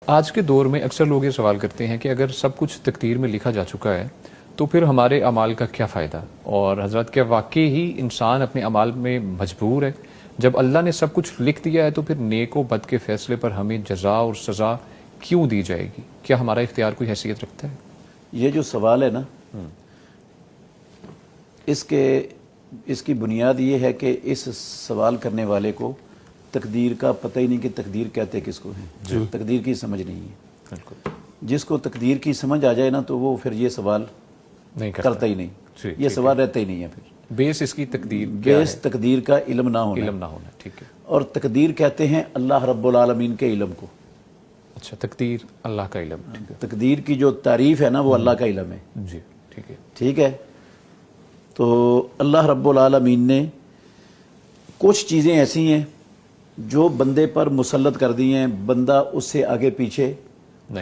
آج کے دور میں اکثر لوگ یہ سوال کرتے ہیں کہ اگر سب کچھ تقدیر میں لکھا جا چکا ہے تو پھر ہمارے اعمال کا کیا فائدہ؟ اور حضرت کیا واقعی ہی انسان اپنے اعمال میں مجبور ہے؟ جب اللہ نے سب کچھ لکھ دیا ہے تو پھر نیک و بد کے فیصلے پر ہمیں جزا اور سزا کیوں دی جائے گی؟ کیا ہمارا اختیار کوئی حیثیت رکھتا ہے؟ یہ جو سوال ہے نا، اس کی بنیاد یہ ہے کہ اس سوال کرنے والے کو تقدیر کا پتہ ہی نہیں کہ تقدیر کہتے کس کو ہیں، تقدیر کی سمجھ نہیں ہے۔ بالکل، جس کو تقدیر کی سمجھ آ جائے نا تو وہ پھر یہ سوال نہیں کرتا ہی نہیں، یہ سوال رہتا ہی نہیں ہے۔ پھر بیس اس کی تقدیر بیس تقدیر کا علم نہ ہونا، علم نہ ہونا، ٹھیک ہے۔ اور تقدیر کہتے ہیں اللہ رب العالمین کے علم کو۔ اچھا، تقدیر اللہ کا علم، ٹھیک ہے۔ تقدیر کی جو تعریف ہے نا وہ اللہ کا علم ہے، جی ٹھیک ہے، ٹھیک ہے۔ تو اللہ رب العالمین نے کچھ چیزیں ایسی ہیں جو بندے پر مسلط کر دی ہیں، بندہ اس سے آگے پیچھے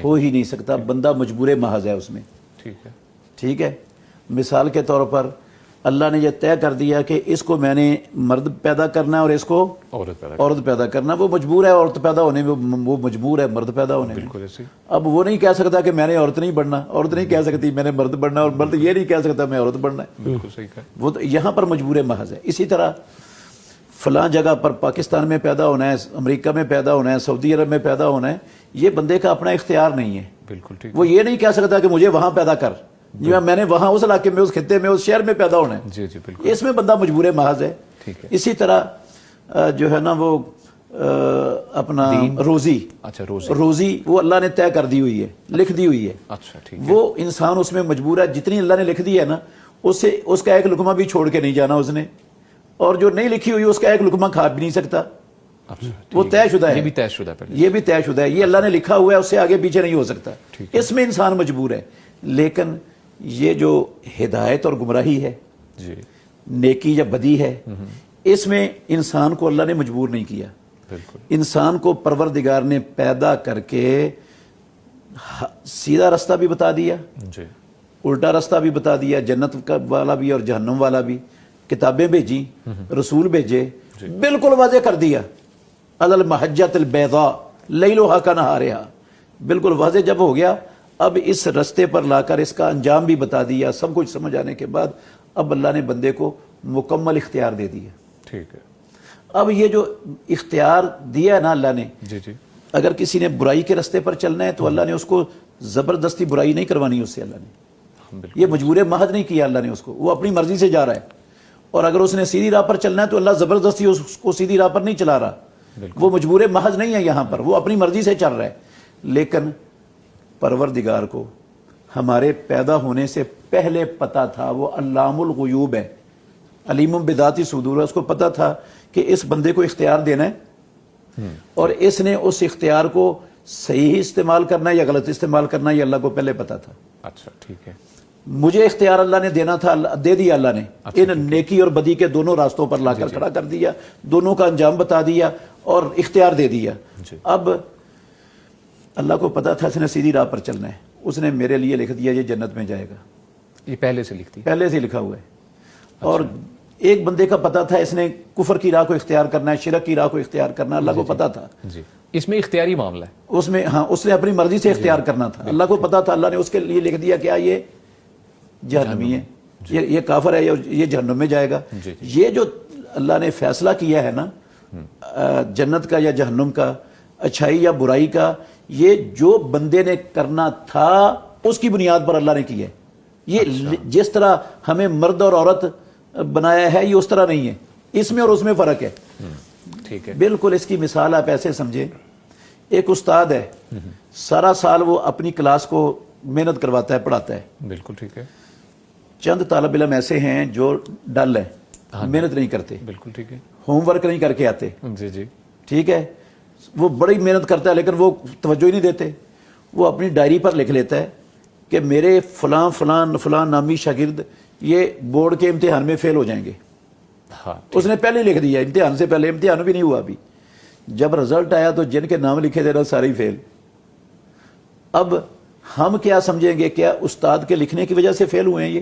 ہو ہی نہیں سکتا، بندہ مجبور محض ہے اس میں، ٹھیک ہے، ٹھیک ہے۔ مثال کے طور پر اللہ نے یہ طے کر دیا کہ اس کو میں نے مرد پیدا کرنا ہے اور اس کو عورت پیدا کرنا، وہ مجبور ہے عورت پیدا ہونے میں، وہ مجبور ہے مرد پیدا ہونے میں۔ بالکل ایسے۔ اب وہ نہیں کہہ سکتا کہ میں نے عورت نہیں بننا، عورت نہیں کہہ سکتی میں نے مرد بننا، اور مرد یہ نہیں کہہ سکتا میں عورت بننا ہے۔ بالکل صحیح کہا۔ وہ تو یہاں پر مجبور محض ہے۔ اسی طرح فلاں جگہ پر پاکستان میں پیدا ہونا ہے، امریکہ میں پیدا ہونا ہے، سعودی عرب میں پیدا ہونا ہے، یہ بندے کا اپنا اختیار نہیں ہے۔ بالکل ٹھیک۔ وہ یہ نہیں کہہ سکتا کہ مجھے وہاں پیدا کر، میں نے وہاں اس علاقے میں، اس خطے میں، اس شہر میں پیدا ہونا ہے۔ جی جی بالکل، اس میں بندہ مجبور محض ہے۔ ٹھیک ہے۔ اسی طرح جو ہے نا وہ اپنا روزی، اچھا روزی وہ اللہ نے طے کر دی ہوئی ہے، لکھ دی ہوئی ہے۔ اچھا ٹھیک ہے۔ وہ انسان اس میں مجبور ہے، جتنی اللہ نے لکھ دی ہے نا اس کا ایک لقمہ بھی چھوڑ کے نہیں جانا اس نے، اور جو نہیں لکھی ہوئی اس کا ایک لقمہ کھا بھی نہیں سکتا۔ وہ طے شدہ ہے، یہ بھی طے شدہ ہے، یہ بھی طے شدہ ہے، یہ اللہ نے لکھا ہوا ہے، اس سے آگے پیچھے نہیں ہو سکتا۔ اس میں انسان مجبور ہے۔ لیکن یہ جو ہدایت اور گمراہی ہے، جی نیکی یا بدی ہے، اس میں انسان کو اللہ نے مجبور نہیں کیا۔ بالکل، انسان کو پروردگار نے پیدا کر کے سیدھا رستہ بھی بتا دیا، جی الٹا رستہ بھی بتا دیا، جنت والا بھی اور جہنم والا بھی، کتابیں بھیجی، رسول بھیجے، بالکل واضح کر دیا۔ علی المحجۃ البیضاء لیلھا کنہارھا، بالکل واضح جب ہو گیا، اب اس رستے پر لا کر اس کا انجام بھی بتا دیا، سب کچھ سمجھ آنے کے بعد اب اللہ نے بندے کو مکمل اختیار دے دیا۔ ٹھیک ہے۔ اب یہ جو اختیار دیا ہے نا اللہ نے، جی جی، اگر کسی نے برائی کے رستے پر چلنا ہے تو اللہ نے اس کو زبردستی برائی نہیں کروانی اس سے، اللہ نے یہ مجبور محض نہیں کیا، اللہ نے اس کو، وہ اپنی مرضی سے جا رہا ہے۔ اور اگر اس نے سیدھی راہ پر چلنا ہے تو اللہ زبردستی اس کو سیدھی راہ پر نہیں چلا رہا، وہ مجبور محض نہیں ہے یہاں پر، وہ اپنی مرضی سے چل رہا ہے۔ لیکن پروردگار کو ہمارے پیدا ہونے سے پہلے پتا تھا، وہ علام الغیوب ہے، علیم بذات صدور ہے، اس کو پتا تھا کہ اس بندے کو اختیار دینا ہے، اور اس نے اس اختیار کو صحیح استعمال کرنا ہے یا غلط استعمال کرنا ہے، یہ اللہ کو پہلے پتا تھا۔ اچھا ٹھیک ہے۔ مجھے اختیار اللہ نے دینا تھا، دے دیا اللہ نے، ان نیکی اور بدی کے دونوں راستوں پر لا کر کھڑا کر دیا، دونوں کا انجام بتا دیا اور اختیار دے دیا۔ اب اللہ کو پتا تھا اس نے سیدھی راہ پر چلنا ہے، اس نے میرے لیے لکھ دیا یہ جنت میں جائے گا، یہ پہلے سے لکھتی، پہلے سے لکھا ہوا ہے۔ اور ایک بندے کا پتا تھا اس نے کفر کی راہ کو اختیار کرنا ہے، شرک کی راہ کو اختیار کرنا، اللہ کو پتا تھا۔ جی اس میں اختیاری معاملہ ہے، اس میں ہاں اس نے اپنی مرضی سے اختیار کرنا تھا، اللہ کو پتا تھا، اللہ نے اس کے لیے لکھ دیا کیا یہ جہنمی ہے، یہ کافر ہے، یہ جہنم میں جائے گا۔ یہ جو اللہ نے فیصلہ کیا ہے نا جنت کا یا جہنم کا، اچھائی یا برائی کا، یہ جو بندے نے کرنا تھا اس کی بنیاد پر اللہ نے کیا ہے۔ یہ جس طرح ہمیں مرد اور عورت بنایا ہے یہ اس طرح نہیں ہے، اس میں اور اس میں فرق ہے۔ ٹھیک ہے، بالکل اس کی مثال آپ ایسے سمجھیں، ایک استاد ہے، سارا سال وہ اپنی کلاس کو محنت کرواتا ہے، پڑھاتا ہے۔ بالکل ٹھیک ہے۔ چند طالب علم ایسے ہیں جو ڈل ہیں، محنت نہیں کرتے، بالکل ٹھیک ہے، ہوم ورک نہیں کر کے آتے، جی جی ٹھیک ہے، وہ بڑی محنت کرتا ہے لیکن وہ توجہ ہی نہیں دیتے۔ وہ اپنی ڈائری پر لکھ لیتا ہے کہ میرے فلاں فلاں فلاں نامی شاگرد یہ بورڈ کے امتحان میں فیل ہو جائیں گے۔ ہاں اس نے پہلے لکھ دیا، امتحان سے پہلے، امتحان بھی نہیں ہوا ابھی، جب رزلٹ آیا تو جن کے نام لکھے تھے نا سارے فیل۔ اب ہم کیا سمجھیں گے، کیا استاد کے لکھنے کی وجہ سے فیل ہوئے ہیں یہ؟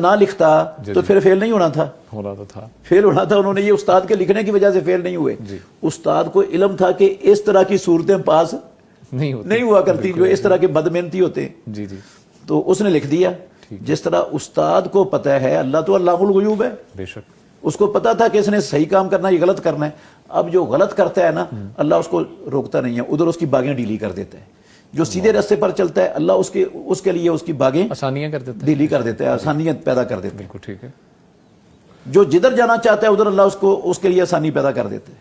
نہ لکھتا تو پھر فیل نہیں ہونا تھا, ہونا تو تھا, فیل ہونا تھا. انہوں نے یہ استاد کے لکھنے کی وجہ سے فیل نہیں ہوئے. استاد کو علم تھا کہ اس طرح کی صورتیں پاس نہیں ہوا کرتی جو اس طرح کے بد محنتی ہوتے ہیں. جی جی, تو اس نے لکھ دیا. جس طرح استاد کو پتہ ہے, اللہ تو علام الغیوب ہے, بے شک, اس کو پتا تھا کہ اس نے صحیح کام کرنا ہے, یہ غلط کرنا ہے. اب جو غلط کرتا ہے نا, اللہ اس کو روکتا نہیں ہے, ادھر اس کی باغیں ڈیلی کر دیتا ہے. جو سیدھے راستے پر چلتا ہے, اللہ اس کے لیے اس کی باغیں آسانیاں کر دیتے ہیں, ڈیلی کر دیتا ہے, آسانیاں پیدا کر دیتا ہے. بالکل ٹھیک ہے. جو جدھر جانا چاہتا ہے ادھر اللہ اس کے لیے آسانی پیدا کر دیتا ہے.